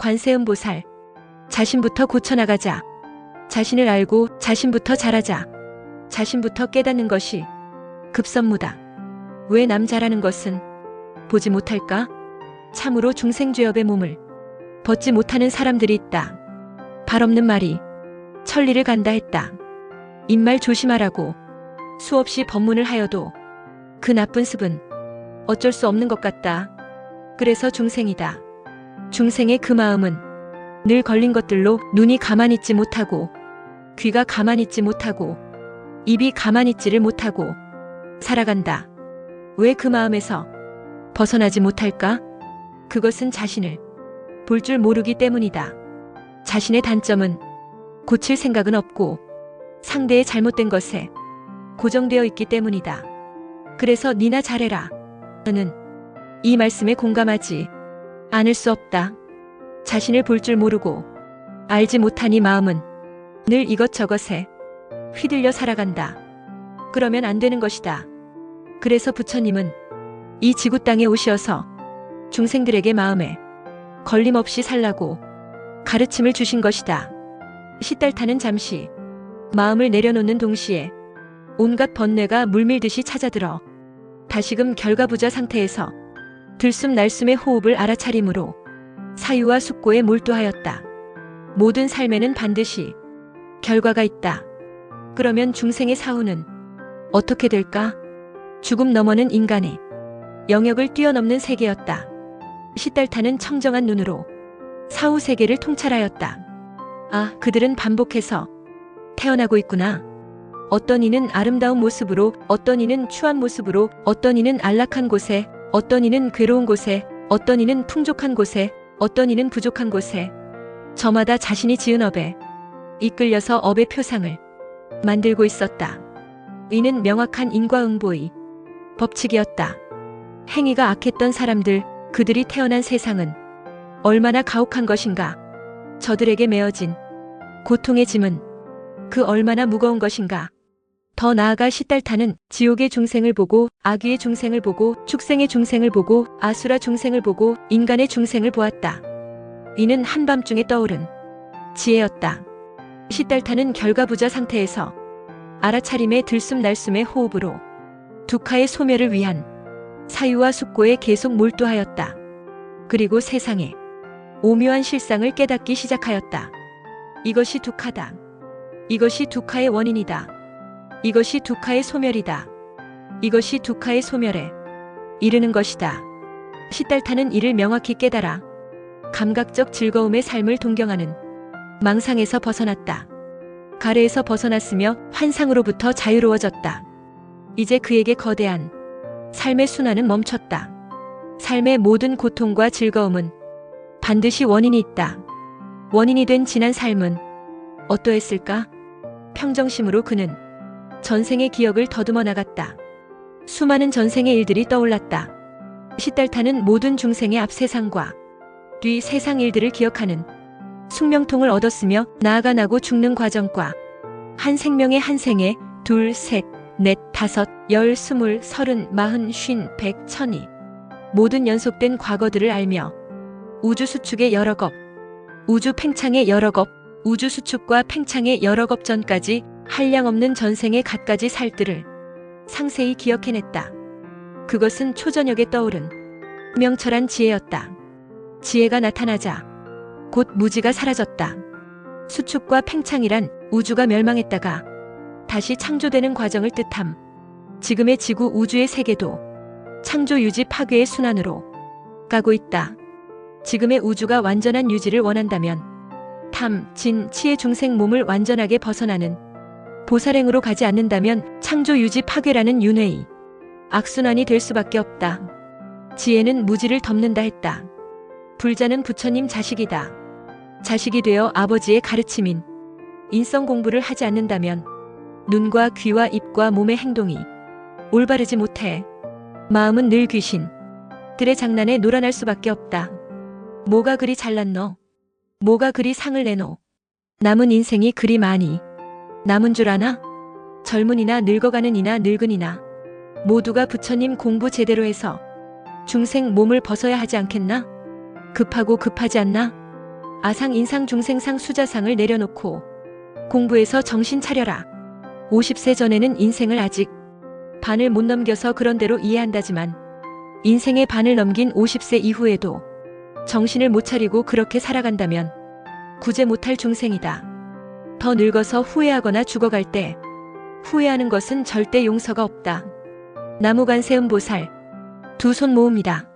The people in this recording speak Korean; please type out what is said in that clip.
관세음보살. 자신부터 고쳐나가자. 자신을 알고 자신부터 잘하자. 자신부터 깨닫는 것이 급선무다. 왜 남 잘하는 것은 보지 못할까? 참으로 중생죄업의 몸을 벗지 못하는 사람들이 있다. 발 없는 말이 천리를 간다 했다. 입말 조심하라고 수없이 법문을 하여도 그 나쁜 습은 어쩔 수 없는 것 같다. 그래서 중생이다. 중생의 그 마음은 늘 걸린 것들로 눈이 가만히 있지 못하고 귀가 가만히 있지 못하고 입이 가만히 있지를 못하고 살아간다. 왜 그 마음에서 벗어나지 못할까? 그것은 자신을 볼 줄 모르기 때문이다. 자신의 단점은 고칠 생각은 없고 상대의 잘못된 것에 고정되어 있기 때문이다. 그래서 니나 잘해라. 너는 이 말씀에 공감하지 않을 수 없다. 자신을 볼 줄 모르고 알지 못한 이 마음은 늘 이것저것에 휘둘려 살아간다. 그러면 안 되는 것이다. 그래서 부처님은 이 지구 땅에 오시어서 중생들에게 마음에 걸림없이 살라고 가르침을 주신 것이다. 시달타는 잠시 마음을 내려놓는 동시에 온갖 번뇌가 물밀듯이 찾아들어 다시금 결과부자 상태에서 들숨날숨의 호흡을 알아차림으로 사유와 숙고에 몰두하였다. 모든 삶에는 반드시 결과가 있다. 그러면 중생의 사후는 어떻게 될까? 죽음 너머는 인간의 영역을 뛰어넘는 세계였다. 시달타는 청정한 눈으로 사후 세계를 통찰하였다. 아, 그들은 반복해서 태어나고 있구나. 어떤 이는 아름다운 모습으로, 어떤 이는 추한 모습으로, 어떤 이는 안락한 곳에, 어떤 이는 괴로운 곳에, 어떤 이는 풍족한 곳에, 어떤 이는 부족한 곳에, 저마다 자신이 지은 업에 이끌려서 업의 표상을 만들고 있었다. 이는 명확한 인과응보의 법칙이었다. 행위가 악했던 사람들, 그들이 태어난 세상은 얼마나 가혹한 것인가. 저들에게 메어진 고통의 짐은 그 얼마나 무거운 것인가. 더 나아가 시달타는 지옥의 중생을 보고, 악귀의 중생을 보고, 축생의 중생을 보고, 아수라 중생을 보고, 인간의 중생을 보았다. 이는 한밤중에 떠오른 지혜였다. 시달타는 결과부자 상태에서 알아차림의 들숨날숨의 호흡으로 두카의 소멸을 위한 사유와 숙고에 계속 몰두하였다. 그리고 세상의 오묘한 실상을 깨닫기 시작하였다. 이것이 두카다. 이것이 두카의 원인이다. 이것이 두카의 소멸이다. 이것이 두카의 소멸에 이르는 것이다. 시달타는 이를 명확히 깨달아 감각적 즐거움의 삶을 동경하는 망상에서 벗어났다. 가래에서 벗어났으며 환상으로부터 자유로워졌다. 이제 그에게 거대한 삶의 순환은 멈췄다. 삶의 모든 고통과 즐거움은 반드시 원인이 있다. 원인이 된 지난 삶은 어떠했을까? 평정심으로 그는 전생의 기억을 더듬어 나갔다. 수많은 전생의 일들이 떠올랐다. 시달타는 모든 중생의 앞 세상과 뒤 세상 일들을 기억하는 숙명통을 얻었으며 나아가 나고 죽는 과정과 한 생명의 한 생에 둘, 셋, 넷, 다섯, 열, 스물, 서른, 마흔, 쉰, 백, 천이 모든 연속된 과거들을 알며 우주 수축의 여러 겁, 우주 팽창의 여러 겁, 우주 수축과 팽창의 여러 겁 전까지 한량없는 전생의 갖가지 살들을 상세히 기억해냈다. 그것은 초저녁에 떠오른 명철한 지혜였다. 지혜가 나타나자 곧 무지가 사라졌다. 수축과 팽창이란 우주가 멸망했다가 다시 창조되는 과정을 뜻함. 지금의 지구 우주의 세계도 창조 유지 파괴의 순환으로 가고 있다. 지금의 우주가 완전한 유지를 원한다면 탐, 진, 치의 중생 몸을 완전하게 벗어나는 보살행으로 가지 않는다면 창조 유지 파괴라는 윤회의 악순환이 될 수밖에 없다. 지혜는 무지를 덮는다 했다. 불자는 부처님 자식이다. 자식이 되어 아버지의 가르침인 인성 공부를 하지 않는다면 눈과 귀와 입과 몸의 행동이 올바르지 못해 마음은 늘 귀신들의 장난에 놀아날 수밖에 없다. 뭐가 그리 잘났노? 뭐가 그리 상을 내노? 남은 인생이 그리 많이 남은 줄 아나? 젊은이나 늙어가는 이나 늙은이나 모두가 부처님 공부 제대로 해서 중생 몸을 벗어야 하지 않겠나? 급하고 급하지 않나? 아상, 인상, 중생상, 수자상을 내려놓고 공부해서 정신 차려라. 50세 전에는 인생을 아직 반을 못 넘겨서 그런대로 이해한다지만 인생의 반을 넘긴 50세 이후에도 정신을 못 차리고 그렇게 살아간다면 구제 못할 중생이다. 더 늙어서 후회하거나 죽어갈 때 후회하는 것은 절대 용서가 없다. 나무관세음보살. 두 손 모읍니다.